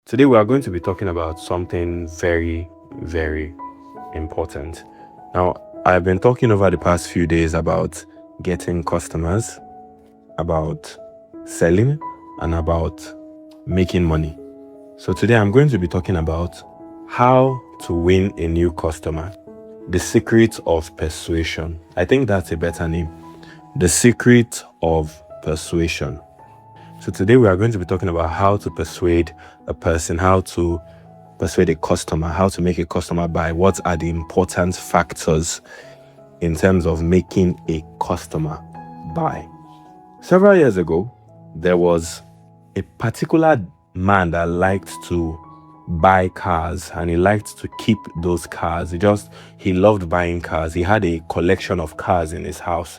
Today we are going to be talking about something very, very important. Now, I've been talking over the past few days about getting customers, about selling, and about making money. So today I'm going to be talking about how to win a new customer, the secret of persuasion. I think that's a better name. The secret of persuasion. So today we are going to be talking about how to persuade a person, how to persuade a customer, how to make a customer buy. What are the important factors in terms of making a customer buy? Several years ago, there was a particular man that liked to buy cars, and he liked to keep those cars. He loved buying cars. He had a collection of cars in his house,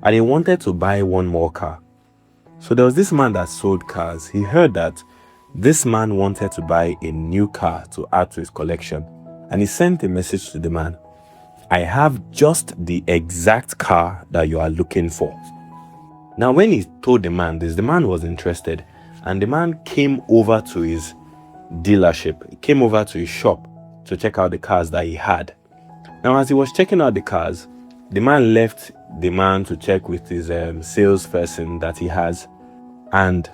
and he wanted to buy one more car. So there was this man that sold cars. He heard that this man wanted to buy a new car to add to his collection. And he sent a message to the man. I have just the exact car that you are looking for. Now, when he told the man this, the man was interested. And the man came over to his dealership. He came over to his shop to check out the cars that he had. Now, as he was checking out the cars, the man left the man to check with his salesperson that he has. And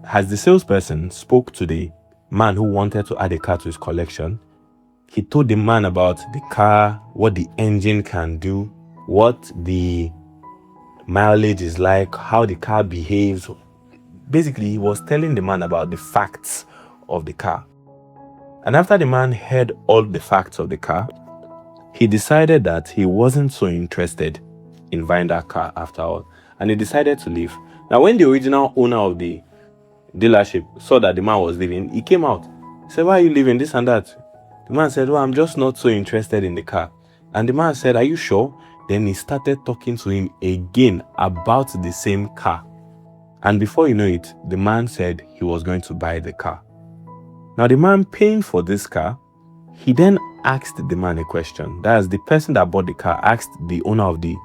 as the salesperson spoke to the man who wanted to add a car to his collection, he told the man about the car, what the engine can do, what the mileage is like, how the car behaves. Basically, he was telling the man about the facts of the car. And after the man heard all the facts of the car, he decided that he wasn't so interested in buying that car after all. And he decided to leave. Now, when the original owner of the dealership saw that the man was leaving, he came out. He said, why are you leaving? This and that. The man said, well, I'm just not so interested in the car. And the man said, are you sure? Then he started talking to him again about the same car. And before you know it, the man said he was going to buy the car. Now, the man paying for this car, he then asked the man a question. That is, the person that bought the car asked the owner of the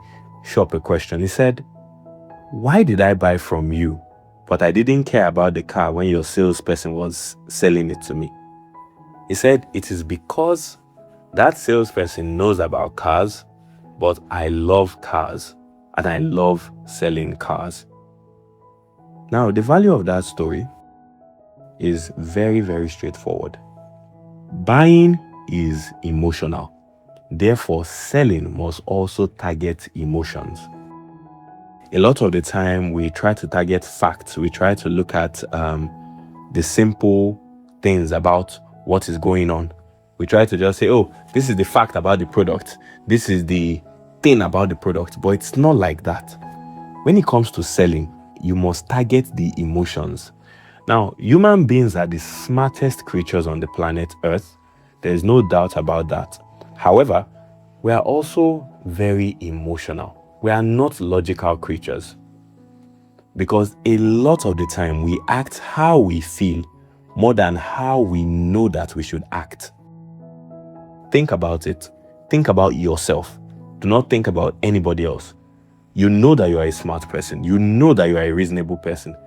shop a question. He said, why did I buy from you, but I didn't care about the car when your salesperson was selling it to me? He said, it is because that salesperson knows about cars, but I love cars and I love selling cars. Now, the value of that story is very, very straightforward. Buying is emotional. Therefore, selling must also target emotions. A lot of the time, we try to target facts. We try to look at the simple things about what is going on. We try to just say, oh, this is the fact about the product. This is the thing about the product. But it's not like that. When it comes to selling, you must target the emotions. Now, human beings are the smartest creatures on the planet Earth. There is no doubt about that. However, we are also very emotional. We are not logical creatures, because a lot of the time we act how we feel more than how we know that we should act. Think about it. Think about yourself. Do not think about anybody else. You know that you are a smart person. You know that you are a reasonable person.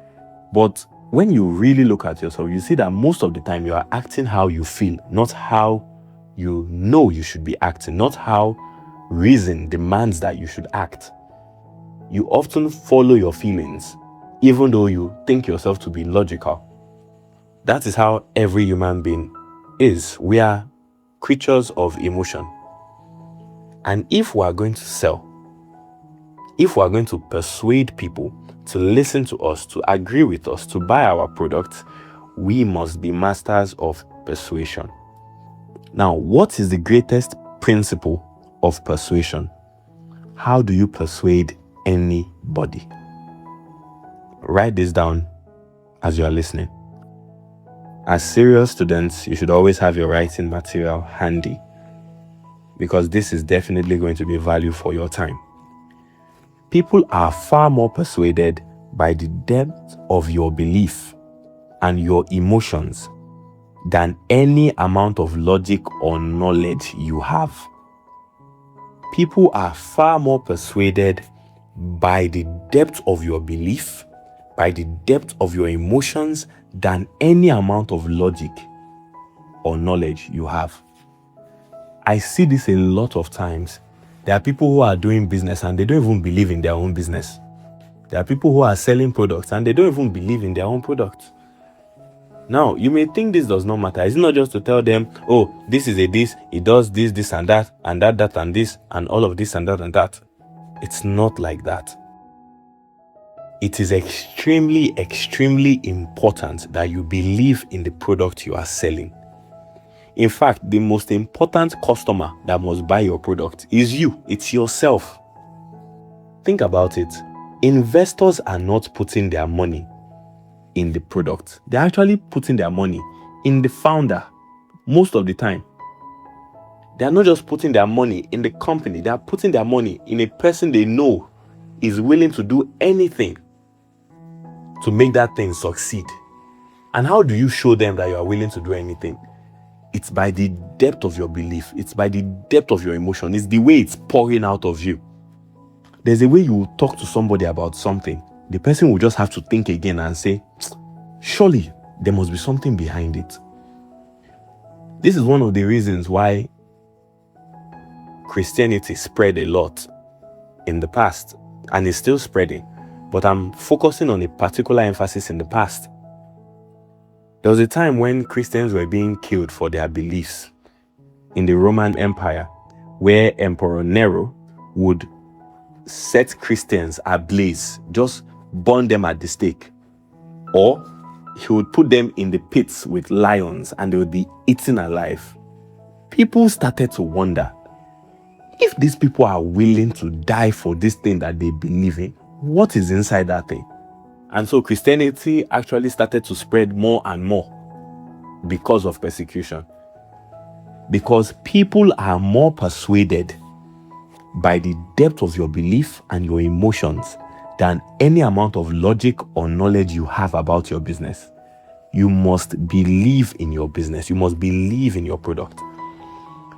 But when you really look at yourself, you see that most of the time you are acting how you feel, not how you know you should be acting, not how reason demands that you should act. You often follow your feelings, even though you think yourself to be logical. That is how every human being is. We are creatures of emotion. And if we are going to sell, if we are going to persuade people to listen to us, to agree with us, to buy our products, we must be masters of persuasion. Now, what is the greatest principle of persuasion? How do you persuade anybody? Write this down as you are listening. As serious students, you should always have your writing material handy, because this is definitely going to be value for your time. People are far more persuaded by the depth of your belief and your emotions than any amount of logic or knowledge you have. People are far more persuaded by the depth of your belief, by the depth of your emotions, than any amount of logic or knowledge you have. I see this a lot of times. There are people who are doing business and they don't even believe in their own business. There are people who are selling products and they don't even believe in their own products. Now, you may think this does not matter. It's not just to tell them, oh, this is a this, it does this, this and that, and that and this, and all of this and that and that. It's not like that. It is extremely, extremely important that you believe in the product you are selling. In fact, the most important customer that must buy your product is you. It's yourself. Think about it. Investors are not putting their money in the product. They're actually putting their money in the founder most of the time. They're not just putting their money in the company. They're putting their money in a person they know is willing to do anything to make that thing succeed. And how do you show them that you are willing to do anything? It's by the depth of your belief. It's by the depth of your emotion. It's the way it's pouring out of you. There's a way you will talk to somebody about something. The person will just have to think again and say, surely there must be something behind it. This is one of the reasons why Christianity spread a lot in the past and is still spreading. But I'm focusing on a particular emphasis in the past. There was a time when Christians were being killed for their beliefs in the Roman Empire, where Emperor Nero would set Christians ablaze, just burn them at the stake. Or he would put them in the pits with lions and they would be eaten alive. People started to wonder, if these people are willing to die for this thing that they believe in, what is inside that thing? And so Christianity actually started to spread more and more because of persecution. Because people are more persuaded by the depth of your belief and your emotions than any amount of logic or knowledge you have about your business. You must believe in your business. You must believe in your product.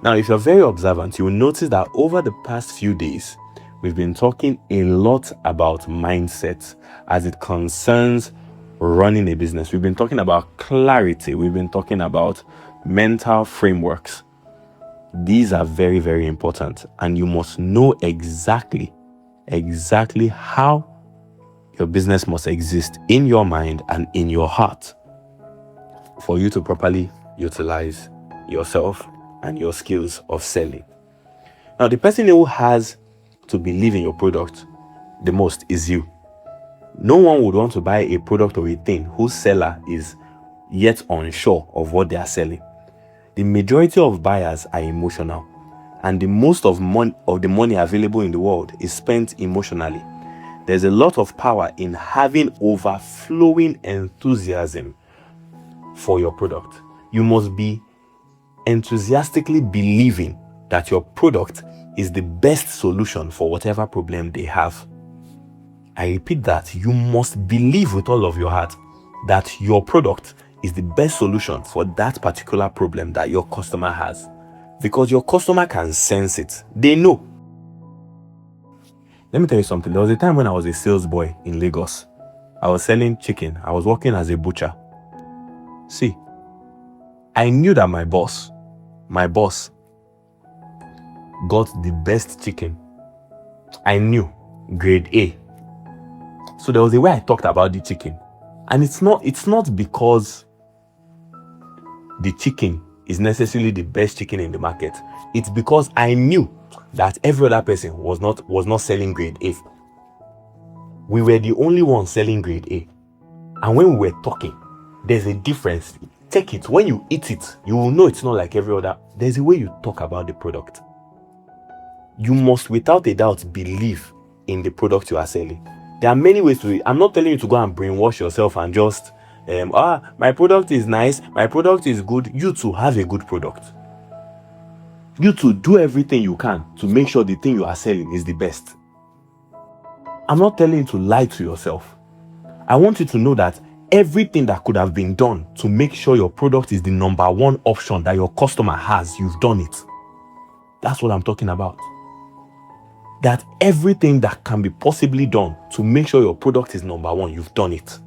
Now, if you're very observant, you will notice that over the past few days, we've been talking a lot about mindset as it concerns running a business. We've been talking about clarity. We've been talking about mental frameworks. These are very, very important. And you must know exactly how your business must exist in your mind and in your heart for you to properly utilize yourself and your skills of selling. Now, the person who has to believe in your product the most is you. No one would want to buy a product or a thing whose seller is yet unsure of what they are selling. The majority of buyers are emotional, and the most of the money available in the world is spent emotionally. There's a lot of power in having overflowing enthusiasm for your product. You must be enthusiastically believing that your product is the best solution for whatever problem they have. I repeat that. You must believe with all of your heart that your product is the best solution for that particular problem that your customer has. Because your customer can sense it. They know. Let me tell you something. There was a time when I was a sales boy in Lagos. I was selling chicken. I was working as a butcher. See, I knew that my boss got the best chicken. I knew, grade A. So there was a way I talked about the chicken. And it's not because the chicken is necessarily the best chicken in the market. It's because I knew that every other person was not selling grade A. We were the only ones selling grade A. And when we were talking, there's a difference. Take it. When you eat it, you will know it's not like every other. There's a way you talk about the product. You must, without a doubt, believe in the product you are selling. There are many ways to it. I'm not telling you to go and brainwash yourself and just, my product is nice, my product is good. You too have a good product. You too do everything you can to make sure the thing you are selling is the best. I'm not telling you to lie to yourself. I want you to know that everything that could have been done to make sure your product is the number one option that your customer has, you've done it. That's what I'm talking about. That everything that can be possibly done to make sure your product is number one, you've done it.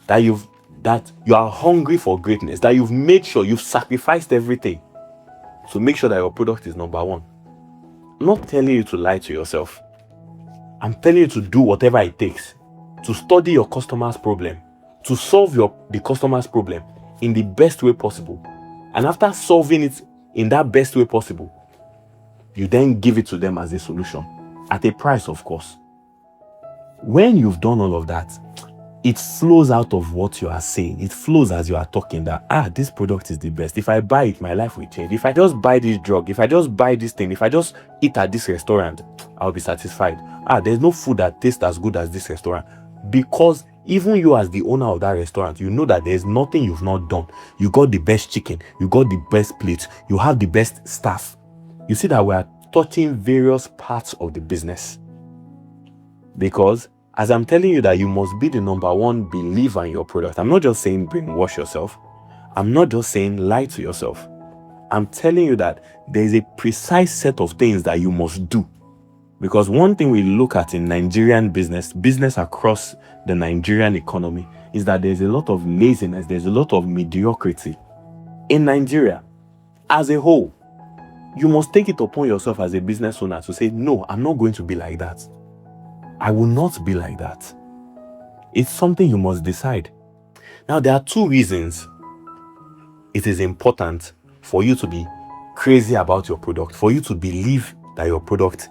That you've that you are hungry for greatness, that you've made sure you've sacrificed everything to make sure that your product is number one. I'm not telling you to lie to yourself. I'm telling you to do whatever it takes to study your customer's problem, to solve the customer's problem in the best way possible. And after solving it in that best way possible, you then give it to them as a solution at a price, of course. When you've done all of that, it flows out of what you are saying. It flows as you are talking that, this product is the best. If I buy it, my life will change. If I just buy this drug, if I just buy this thing, if I just eat at this restaurant, I'll be satisfied. There's no food that tastes as good as this restaurant. Because even you as the owner of that restaurant, you know that there's nothing you've not done. You got the best chicken. You got the best plates. You have the best staff. You see that we are touching various parts of the business. Because as I'm telling you that you must be the number one believer in your product, I'm not just saying brainwash yourself. I'm not just saying lie to yourself. I'm telling you that there is a precise set of things that you must do. Because one thing we look at in Nigerian business across the Nigerian economy, is that there's a lot of laziness, there's a lot of mediocrity in Nigeria as a whole. You must take it upon yourself as a business owner to say, no, I'm not going to be like that. I will not be like that. It's something you must decide. Now, there are two reasons it is important for you to be crazy about your product, for you to believe that your product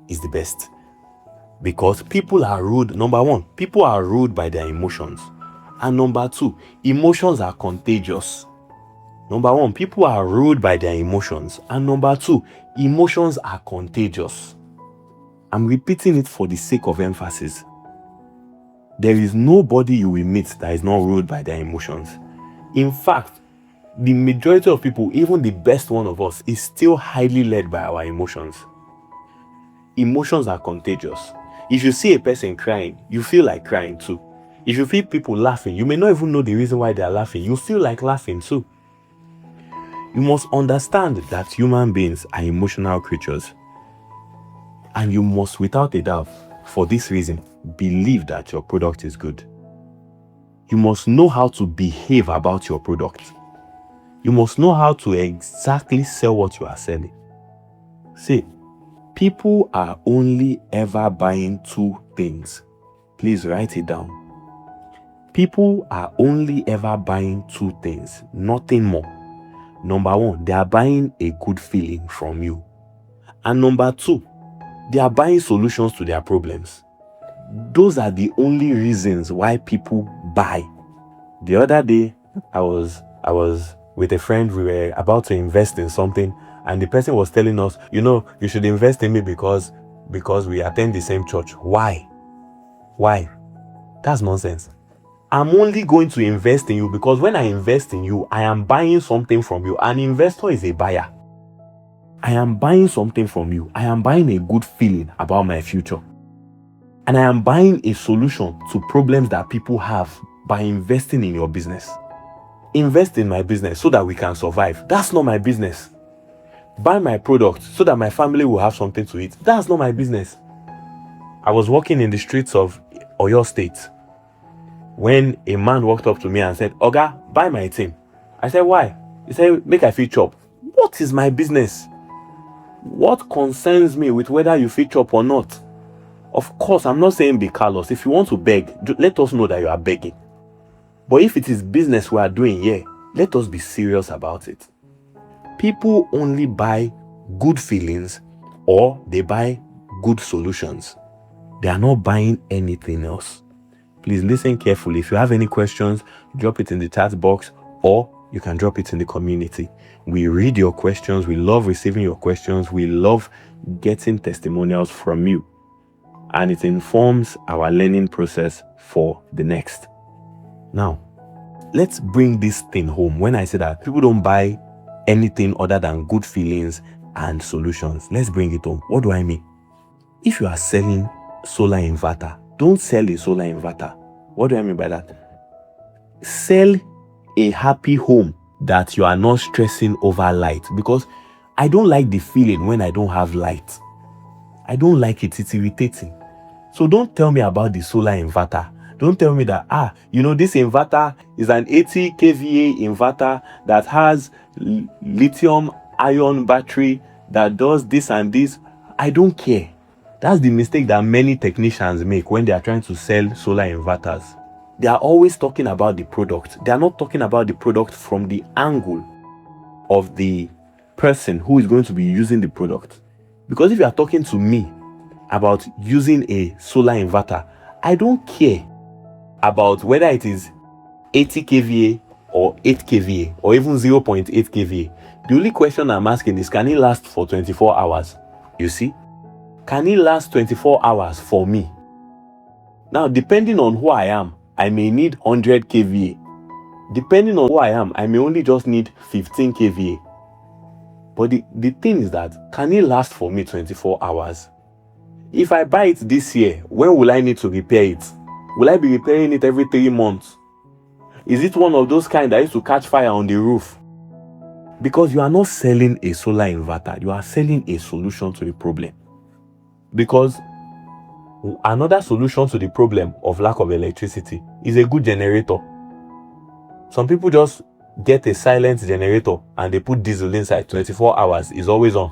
is the best. Because people are ruled, number one, people are ruled by their emotions. And number two, emotions are contagious. Number one, people are ruled by their emotions. And number two, emotions are contagious. I'm repeating it for the sake of emphasis. There is nobody you will meet that is not ruled by their emotions. In fact, the majority of people, even the best one of us, is still highly led by our emotions. Emotions are contagious. If you see a person crying, you feel like crying too. If you feel people laughing, you may not even know the reason why they are laughing. You feel like laughing too. You must understand that human beings are emotional creatures. And you must, without a doubt, for this reason, believe that your product is good. You must know how to behave about your product. You must know how to exactly sell what you are selling. See, people are only ever buying two things. Please write it down. People are only ever buying two things, nothing more. Number one, they are buying a good feeling from you. And number two, they are buying solutions to their problems. Those are the only reasons why people buy. The other day, I was with a friend. We were about to invest in something, and the person was telling us, you should invest in me because we attend the same church. Why? That's nonsense. I'm only going to invest in you because when I invest in you, I am buying something from you. An investor is a buyer. I am buying something from you. I am buying a good feeling about my future. And I am buying a solution to problems that people have by investing in your business. Invest in my business so that we can survive. That's not my business. Buy my product so that my family will have something to eat. That's not my business. I was walking in the streets of Oyo State when a man walked up to me and said, "Oga, buy my thing." I said, "Why?" He said, "Make I fit chop." What is my business? What concerns me with whether you fit chop or not? Of course, I'm not saying be callous. If you want to beg, let us know that you are begging. But if it is business we are doing here, let us be serious about it. People only buy good feelings or they buy good solutions. They are not buying anything else. Please listen carefully. If you have any questions, drop it in the chat box or you can drop it in the community. We read your questions. We love receiving your questions. We love getting testimonials from you. And it informs our learning process for the next. Now, let's bring this thing home. When I say that people don't buy anything other than good feelings and solutions, let's bring it home. What do I mean? If you are selling solar inverter, don't sell a solar inverter. What do I mean by that? Sell a happy home that you are not stressing over light, because I don't like the feeling when I don't have light. I don't like it. It's irritating. So don't tell me about the solar inverter Don't tell me that, this inverter is an 80 kVA inverter that has lithium ion battery that does this and this. I don't care. That's the mistake that many technicians make when they are trying to sell solar inverters. They are always talking about the product. They are not talking about the product from the angle of the person who is going to be using the product. Because if you are talking to me about using a solar inverter, I don't care about whether it is 80 kVA or 8 kVA or even 0.8 kVA. The only question I'm asking is, can it last for 24 hours? You see? Can it last 24 hours for me? Now, depending on who I am, I may need 100 kVA. Depending on who I am, I may only just need 15 kVA. But the thing is that, can it last for me 24 hours? If I buy it this year, when will I need to repair it? Will I be repairing it every 3 months? Is it one of those kind that used to catch fire on the roof? Because you are not selling a solar inverter, you are selling a solution to the problem. Because another solution to the problem of lack of electricity is a good generator. Some people just get a silent generator and they put diesel inside. 24 hours is always on.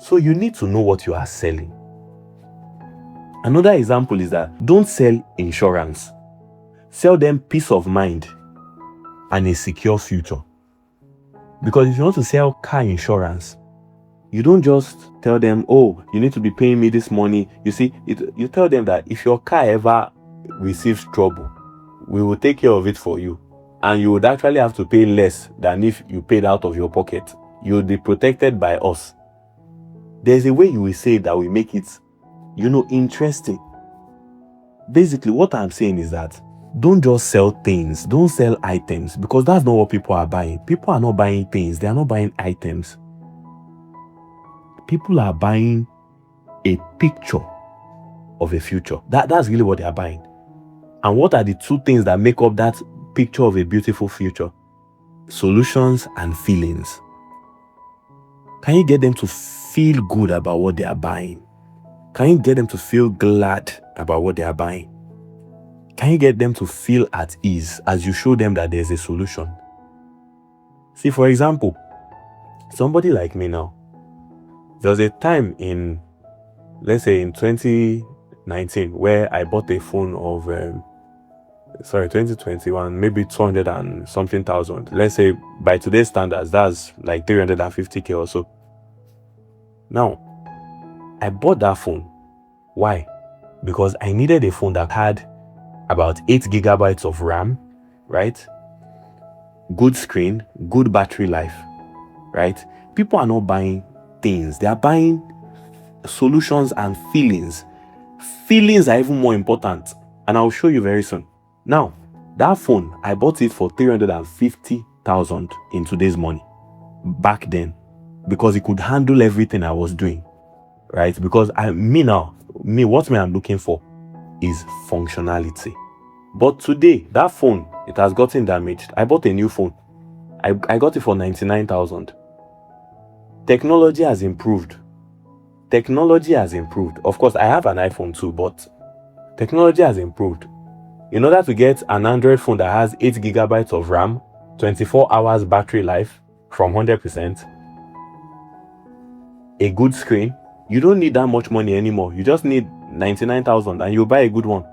So you need to know what you are selling. Another example is that don't sell insurance. Sell them peace of mind and a secure future. Because if you want to sell car insurance, you don't just tell them, oh, you need to be paying me this money. You see, you tell them that if your car ever receives trouble, we will take care of it for you. And you would actually have to pay less than if you paid out of your pocket. You will be protected by us. There's a way you will say that will make it, interesting. Basically, what I'm saying is that don't just sell things. Don't sell items, because that's not what people are buying. People are not buying things. They are not buying items. People are buying a picture of a future. That's really what they are buying. And what are the two things that make up that picture of a beautiful future? Solutions and feelings. Can you get them to feel good about what they are buying? Can you get them to feel glad about what they are buying? Can you get them to feel at ease as you show them that there's a solution? See, for example, somebody like me now, there was a time in, let's say in 2019, where I bought a phone of, 2021, maybe 200 and something thousand. Let's say by today's standards, that's like 350k or so. Now, I bought that phone. Why? Because I needed a phone that had about 8 gigabytes of RAM, right? Good screen, good battery life, right? People are not buying things. They are buying solutions and feelings. Feelings are even more important, and I'll show you very soon. Now, that phone, I bought it for 350,000 in today's money back then, because it could handle everything I was doing, right? Because what I'm looking for is functionality. But today, that phone, it has gotten damaged. I bought a new phone. I got it for 99,000. Technology has improved. Of course, I have an iPhone too, but technology has improved. In order to get an Android phone that has 8 gigabytes of RAM, 24 hours battery life from 100%, a good screen, you don't need that much money anymore. You just need 99,000 and you'll buy a good one.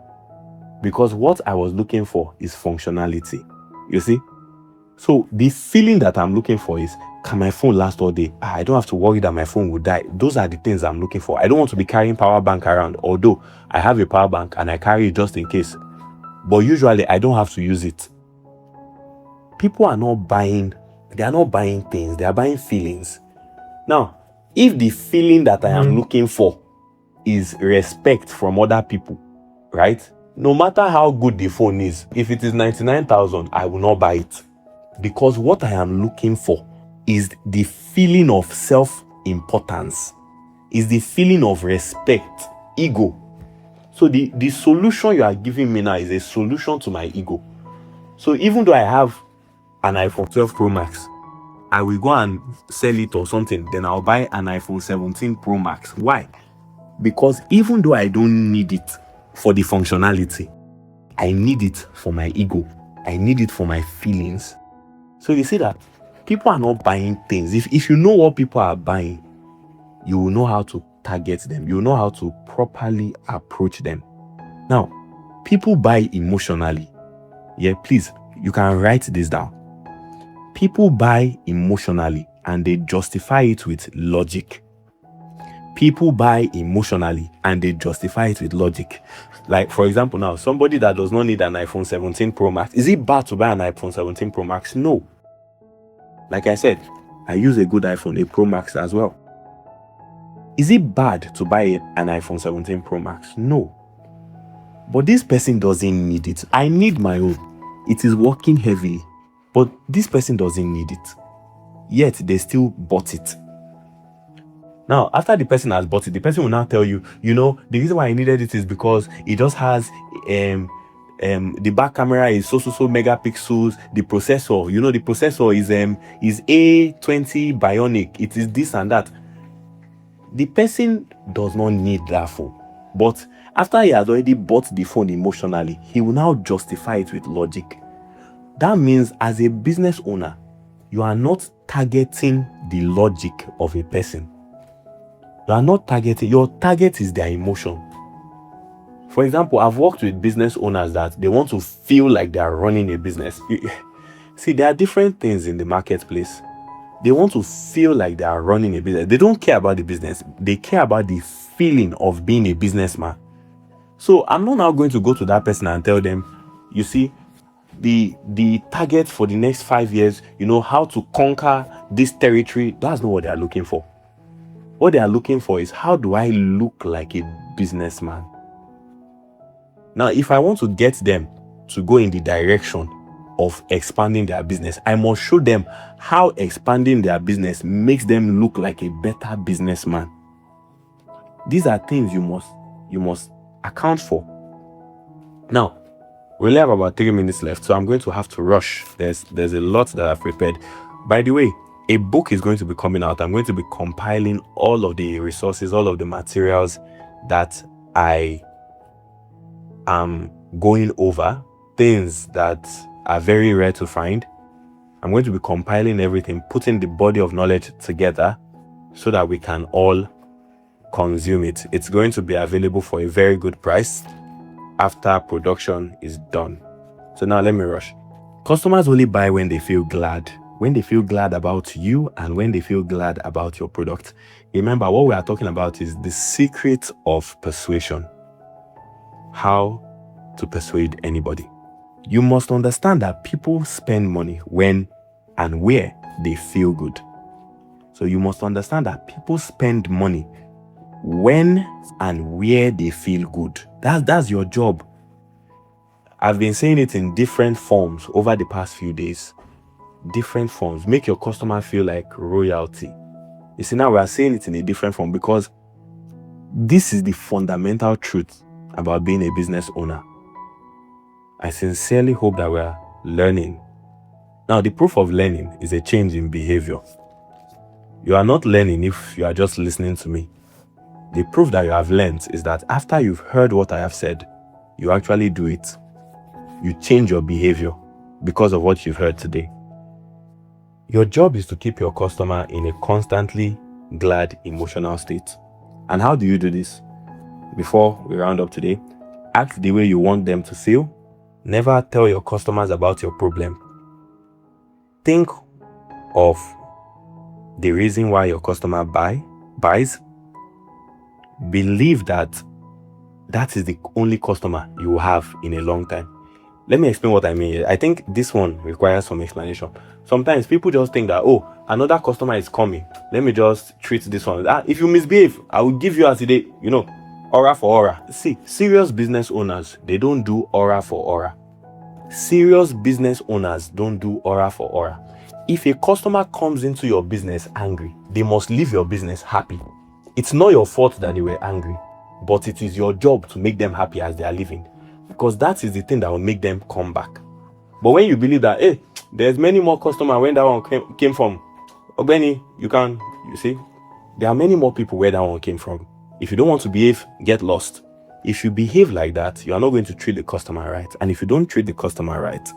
Because what I was looking for is functionality. You see? So the feeling that I'm looking for is, can my phone last all day? I don't have to worry that my phone will die. Those are the things I'm looking for. I don't want to be carrying power bank around, although I have a power bank and I carry it just in case. But usually I don't have to use it. People are not buying, they are not buying things, they are buying feelings. Now, if the feeling that I am looking for is respect from other people, right? No matter how good the phone is, if it is 99,000, I will not buy it. Because what I am looking for is the feeling of self-importance, is the feeling of respect, ego. So the solution you are giving me now is a solution to my ego. So even though I have an iPhone 12 Pro Max, I will go and sell it or something, then I'll buy an iPhone 17 Pro Max. Why? Because even though I don't need it for the functionality, I need it for my ego. I need it for my feelings. So you see that people are not buying things. If you know what people are buying, you will know how to target them. You will know how to properly approach them. Now, people buy emotionally. Yeah, please, you can write this down. People buy emotionally and they justify it with logic. People buy emotionally and they justify it with logic. Like, for example, now, somebody that does not need an iPhone 17 Pro Max, is it bad to buy an iPhone 17 Pro Max? No. Like I said, I use a good iPhone, a Pro Max as well. Is it bad to buy an iPhone 17 Pro Max? No. But this person doesn't need it. I need my own. It is working heavily. But this person doesn't need it. Yet they still bought it. Now, after the person has bought it, the person will now tell you, the reason why I needed it is because it just has the back camera is so megapixels. The processor, the processor is A20 Bionic. It is this and that. The person does not need that phone. But after he has already bought the phone emotionally, he will now justify it with logic. That means as a business owner, you are not targeting the logic of a person. You are not targeting, your target is their emotion. For example, I've worked with business owners that they want to feel like they are running a business. See, there are different things in the marketplace. They want to feel like they are running a business. They don't care about the business. They care about the feeling of being a businessman. So I'm not now going to go to that person and tell them, you see, the target for the next 5 years, how to conquer this territory. That's not what they are looking for. What they are looking for is, how do I look like a businessman? Now, if I want to get them to go in the direction of expanding their business, I must show them how expanding their business makes them look like a better businessman. These are things you must account for. Now, we only have about 3 minutes left, so I'm going to have to rush. There's a lot that I've prepared. By the way, a book is going to be coming out. I'm going to be compiling all of the resources, all of the materials that I am going over, things that are very rare to find. I'm going to be compiling everything, putting the body of knowledge together so that we can all consume it. It's going to be available for a very good price after production is done. So now let me rush. Customers only buy when they feel glad. When they feel glad about you and when they feel glad about your product. Remember, what we are talking about is the secret of persuasion. How to persuade anybody. You must understand that people spend money when and where they feel good. So you must understand that people spend money when and where they feel good. That's your job. I've been saying it in different forms over the past few days. Different forms. Make your customer feel like royalty. You see, now we are saying it in a different form because this is the fundamental truth about being a business owner. I sincerely hope that we are learning. Now, the proof of learning is a change in behavior. You are not learning if you are just listening to me. The proof that you have learned is that after you've heard what I have said, you actually do it. You change your behavior because of what you've heard today. Your job is to keep your customer in a constantly glad emotional state. And how do you do this? Before we round up today, act the way you want them to feel. Never tell your customers about your problem. Think of the reason why your customer buys. Believe that is the only customer you will have in a long time. Let me explain what I mean. I think this one requires some explanation. Sometimes people just think that, another customer is coming. Let me just treat this one. If you misbehave, I will give you as a day, aura for aura. See, serious business owners, they don't do aura for aura. Serious business owners don't do aura for aura. If a customer comes into your business angry, they must leave your business happy. It's not your fault that they were angry, but it is your job to make them happy as they are leaving, because that is the thing that will make them come back. But when you believe that, there's many more customers when that one came from, Benny, you see, there are many more people where that one came from. If you don't want to behave, get lost. If you behave like that, you are not going to treat the customer right. And if you don't treat the customer right,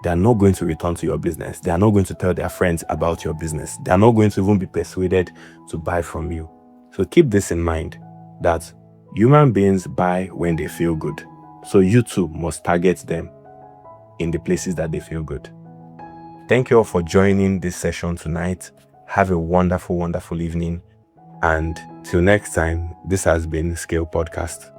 they are not going to return to your business. They are not going to tell their friends about your business. They are not going to even be persuaded to buy from you. So keep this in mind, that human beings buy when they feel good. So you too must target them in the places that they feel good. Thank you all for joining this session tonight. Have a wonderful, wonderful evening. And till next time, this has been Scale Podcast.